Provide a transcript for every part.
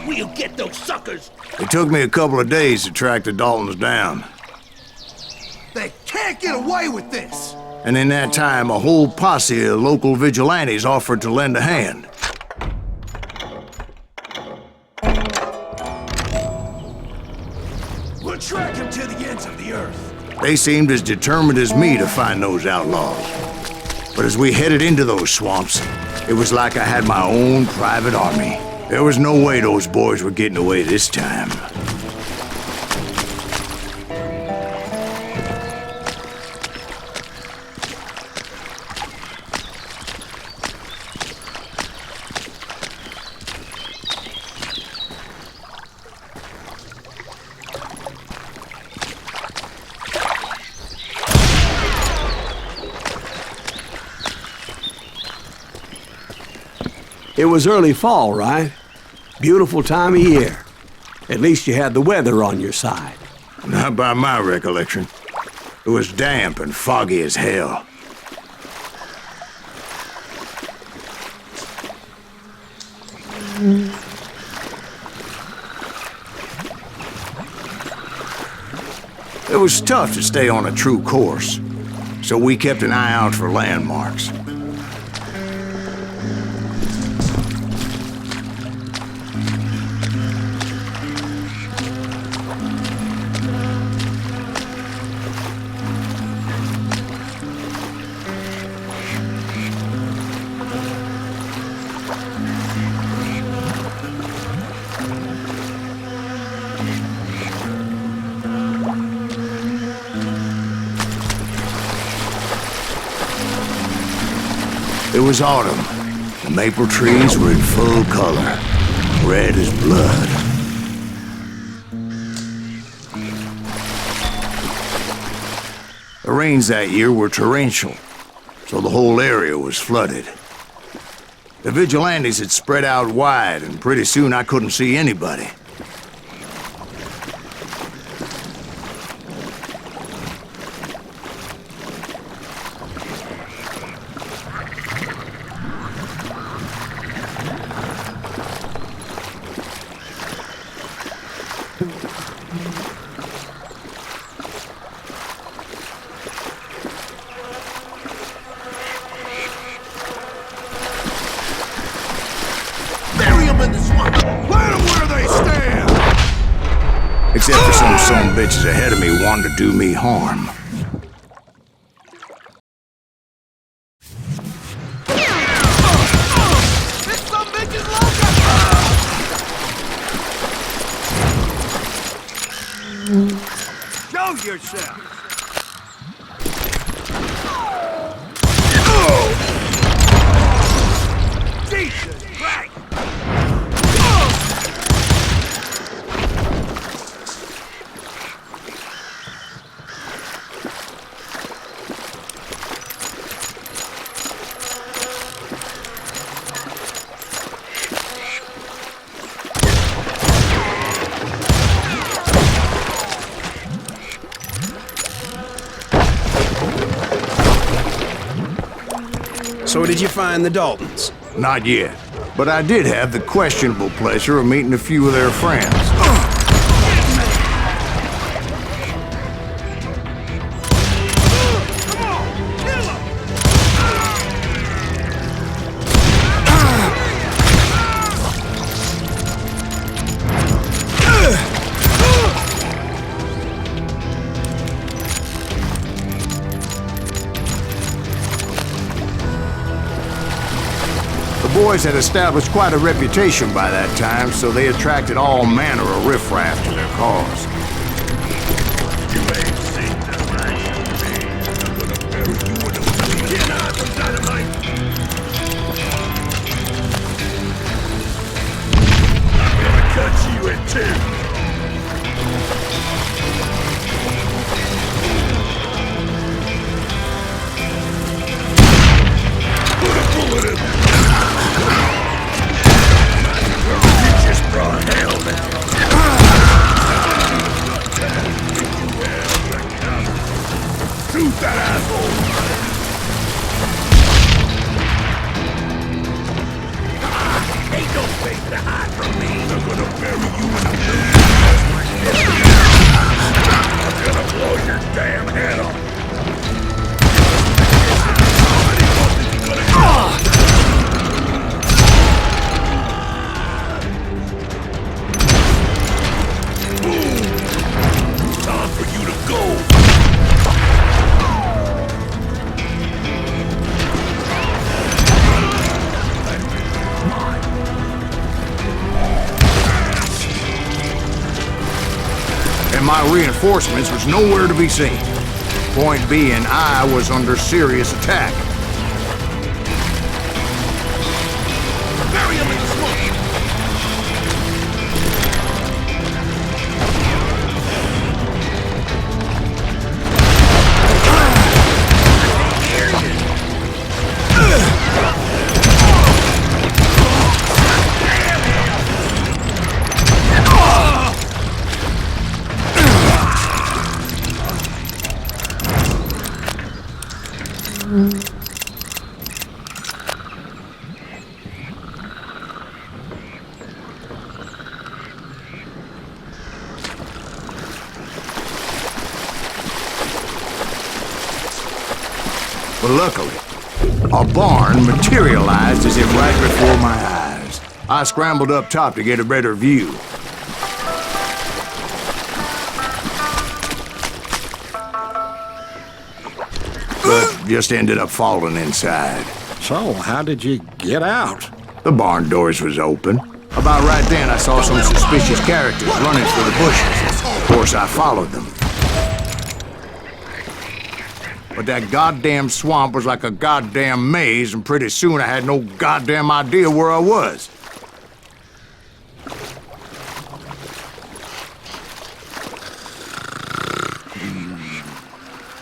We'll get those suckers! It took me a couple of days to track the Daltons down. They can't get away with this! And in that time, a whole posse of local vigilantes offered to lend a hand. We'll track him to the ends of the earth. They seemed as determined as me to find those outlaws. But as we headed into those swamps, it was like I had my own private army. There was no way those boys were getting away this time. It was early fall, right? Beautiful time of year. At least you had the weather on your side. Not by my recollection. It was damp and foggy as hell. It was tough to stay on a true course, so we kept an eye out for landmarks. It was autumn. The maple trees were in full color, red as blood. The rains that year were torrential, so the whole area was flooded. The vigilantes had spread out wide, and pretty soon I couldn't see anybody. Except for some son of bitches ahead of me wanting to do me harm. Show yourself! Jesus Christ! So did you find the Daltons? Not yet, but I did have the questionable pleasure of meeting a few of their friends. The boys had established quite a reputation by that time, so they attracted all manner of riffraff to their cause. You ain't seen the last of me. I'm gonna bury you with a get out of dynamite. I'm gonna cut you in two. Put a bullet in there. You just brought hell, man. bury you in a blue. I'm gonna blow your damn head off. Time for you to go. And my reinforcements was nowhere to be seen. Point being, I was under serious attack. Bury him in the swamp. But luckily, a barn materialized as if right before my eyes. I scrambled up top to get a better view. But just ended up falling inside. So, how did you get out? The barn doors was open. About right then, I saw some suspicious characters running through the bushes. Of course, I followed them. But that goddamn swamp was like a goddamn maze, and pretty soon I had no goddamn idea where I was.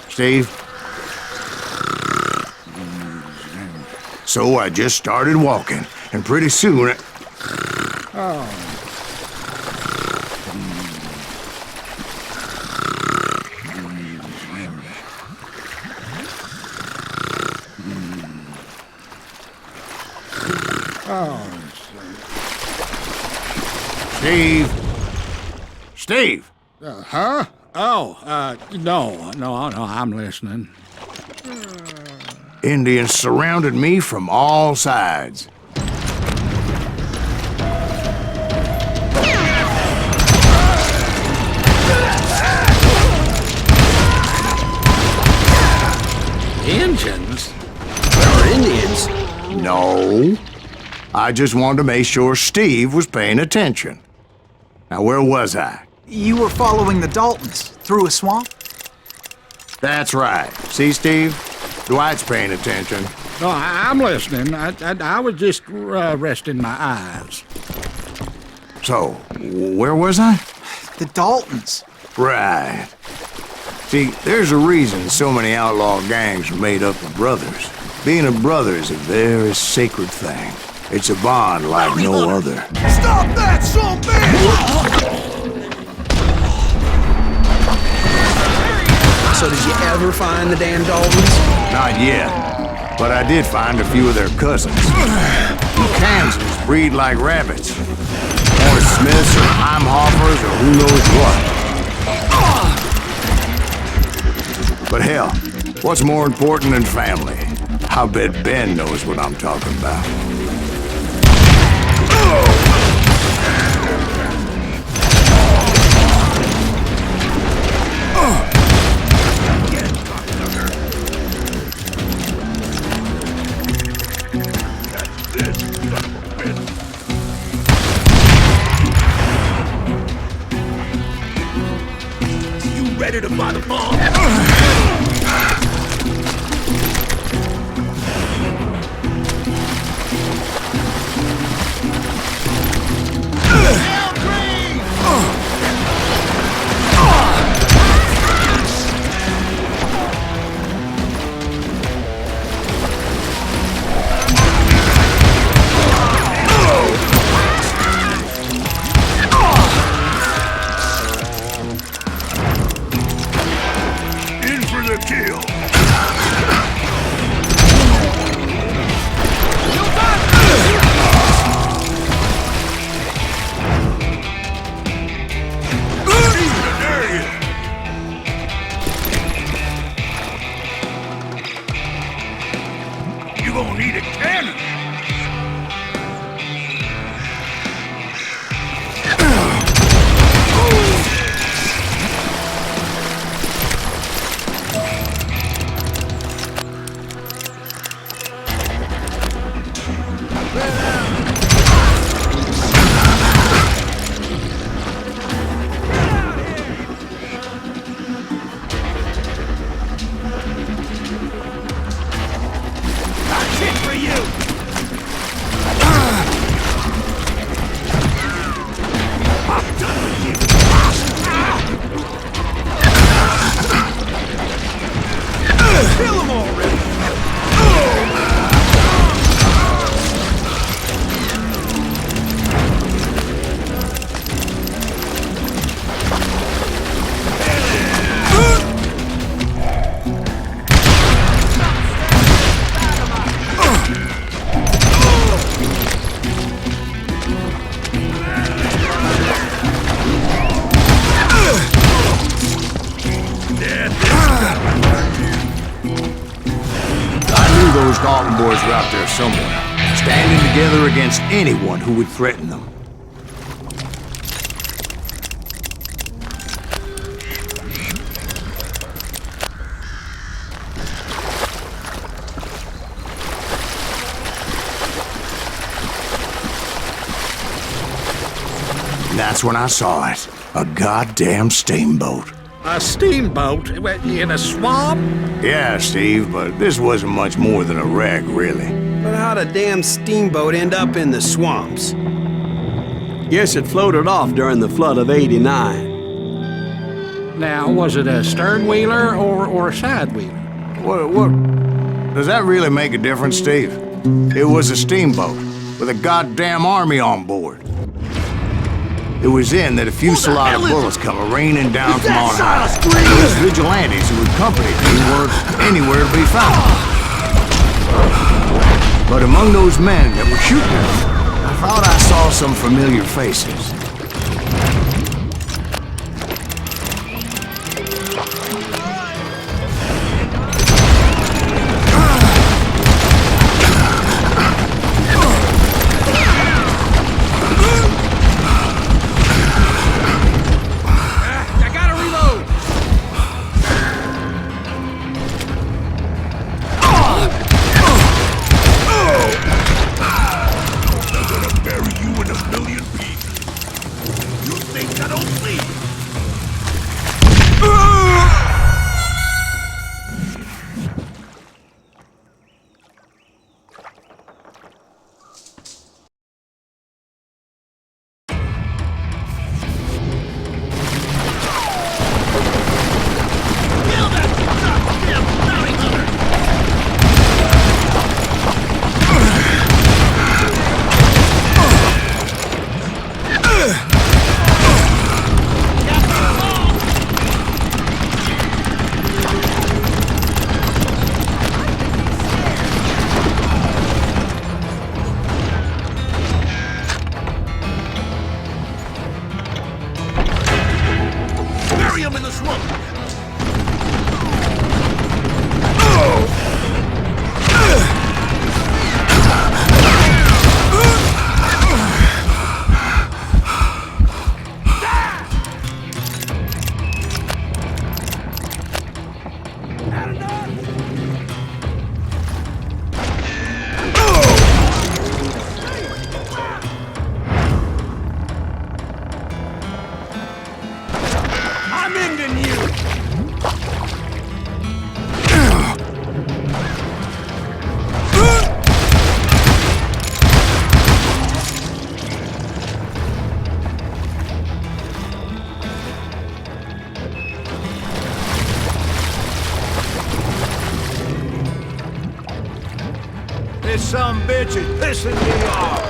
Steve? So I just started walking, and pretty soon Steve? Steve! Huh? Oh, no, I'm listening. Indians surrounded me from all sides. Indians? There are Indians? No. I just wanted to make sure Steve was paying attention. Now, where was I? You were following the Daltons through a swamp? That's right. See, Steve? Dwight's paying attention. No, I'm listening. I was just resting my eyes. So, where was I? The Daltons. Right. See, there's a reason so many outlaw gangs are made up of brothers. Being a brother is a very sacred thing. It's a bond like no other. Stop that, son bitch! So did you ever find the Dan Daltons? Not yet, but I did find a few of their cousins. In Kansas, breed like rabbits. Or Smiths or Heimhoffers or who knows what. But hell, what's more important than family? I bet Ben knows what I'm talking about. Ready to buy the bomb? Stalking boys were out there somewhere, standing together against anyone who would threaten them. And that's when I saw it. A goddamn steamboat. A steamboat in a swamp? Yeah, Steve, but this wasn't much more than a wreck, really. But how'd a damn steamboat end up in the swamps? Guess it floated off during the flood of '89. Now, was it a stern wheeler or a side wheeler? What? Does that really make a difference, Steve? It was a steamboat with a goddamn army on board. It was then that a fusillade of bullets come raining down from on high. Those vigilantes who accompanied me weren't anywhere to be found. But among those men that were shooting at me, I thought I saw some familiar faces. This some bitch is pissing me off.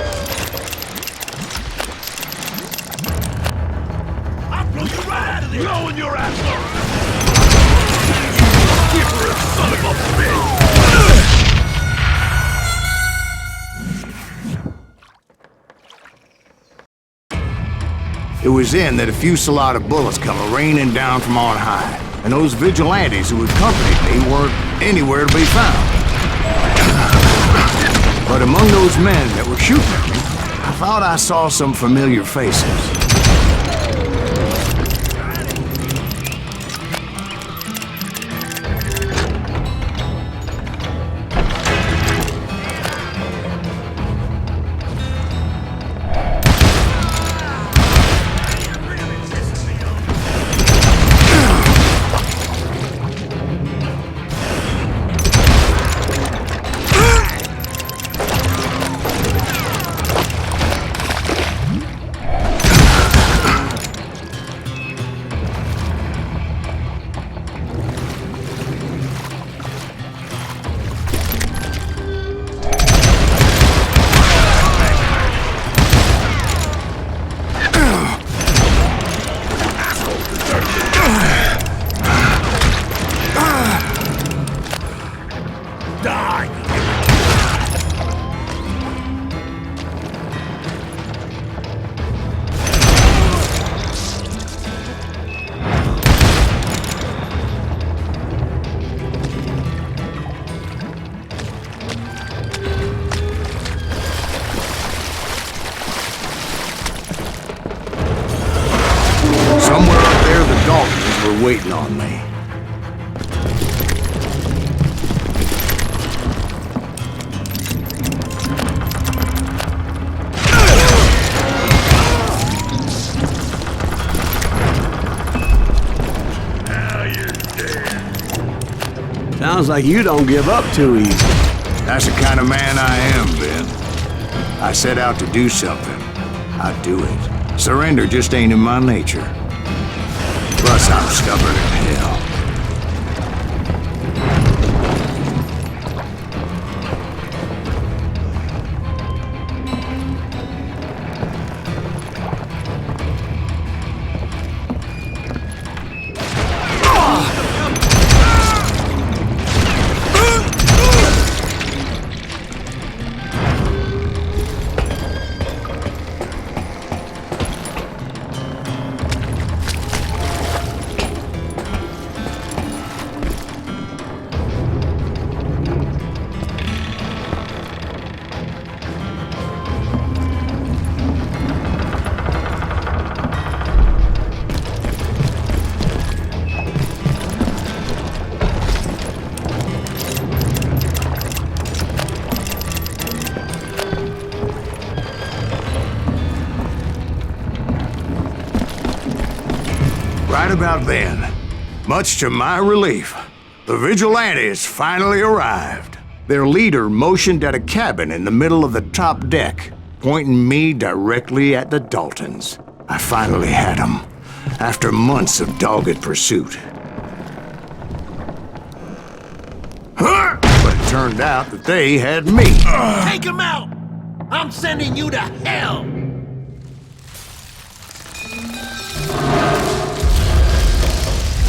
I'll blow you right out of there. Blowing your ass off. Skipper, son of a bitch. It was then that a fusillade of bullets come raining down from on high, and those vigilantes who accompanied me weren't anywhere to be found. But among those men that were shooting at me, I thought I saw some familiar faces. were waiting on me. Now you're dead. Sounds like you don't give up too easy. That's the kind of man I am, Ben. I set out to do something. I'd do it. Surrender just ain't in my nature. Plus, I'm stubborn as hell. Right about then, much to my relief, the vigilantes finally arrived. Their leader motioned at a cabin in the middle of the top deck, pointing me directly at the Daltons. I finally had them, after months of dogged pursuit. But it turned out that they had me. Take him out! I'm sending you to hell!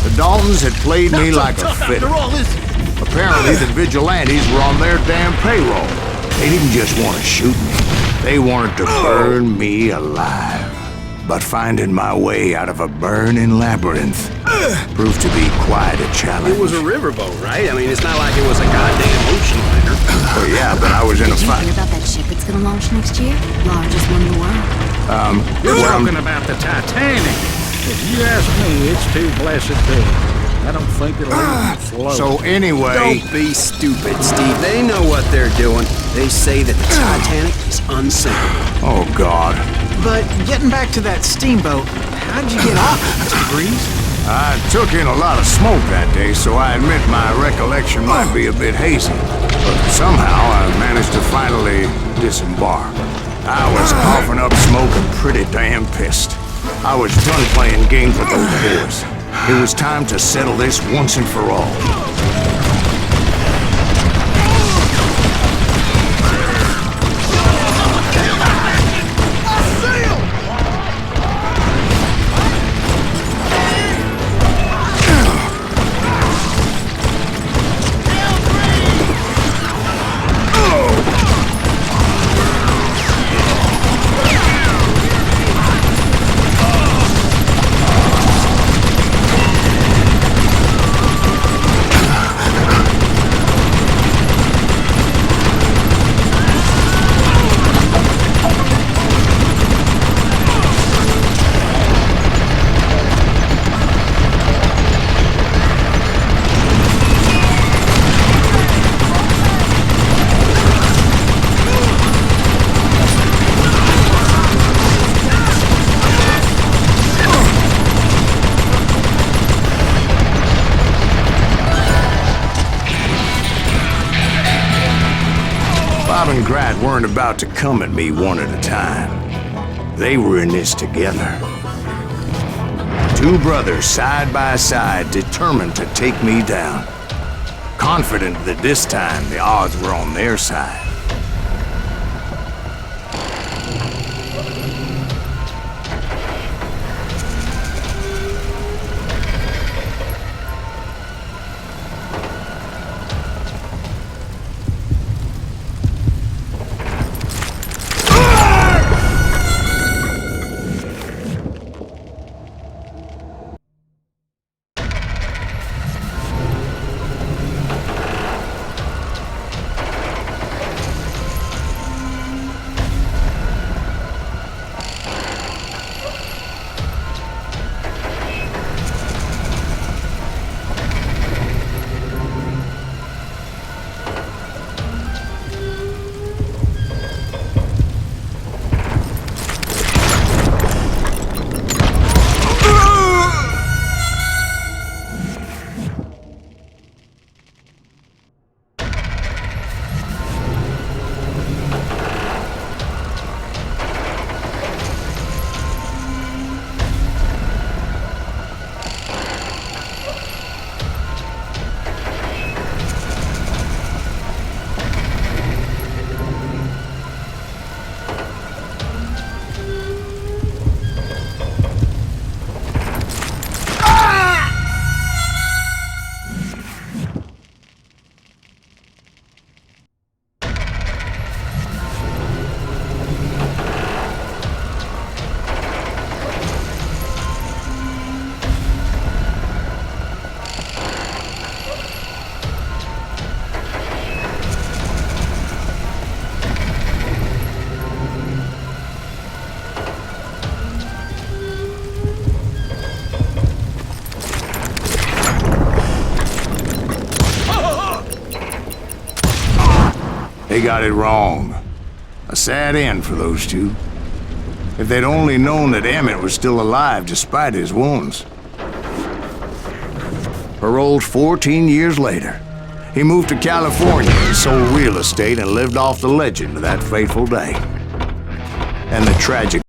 The Daltons had played me Not so like a tough fiddle. after all, is it? Apparently, the vigilantes were on their damn payroll. They didn't just want to shoot me. They wanted to burn me alive. But finding my way out of a burning labyrinth proved to be quite a challenge. It was a riverboat, right? I mean, it's not like it was a goddamn ocean liner. Oh, yeah, but I was in a Did you fight. hear about that ship it's gonna launch next year? Largest one in the world. You're well, talking about the Titanic. If you ask me, it's too blessed big. I don't think it'll even float. So anyway, Don't be stupid, Steve. They know what they're doing. They say that the Titanic is unsinkable. oh God, But getting back to that steamboat, how'd you get off it, Mr. Breeze? I took in a lot of smoke that day, so I admit my recollection might be a bit hazy. But somehow I managed to finally disembark. I was coughing up smoke and pretty damn pissed. I was done playing games with those boys. It was time to settle this once and for all. Bob and Grat weren't about to come at me one at a time. They were in this together. Two brothers side by side, determined to take me down. Confident that this time the odds were on their side. got it wrong. A sad end for those two. If they'd only known that Emmett was still alive despite his wounds. Paroled 14 years later, he moved to California and sold real estate and lived off the legend of that fateful day. And the tragic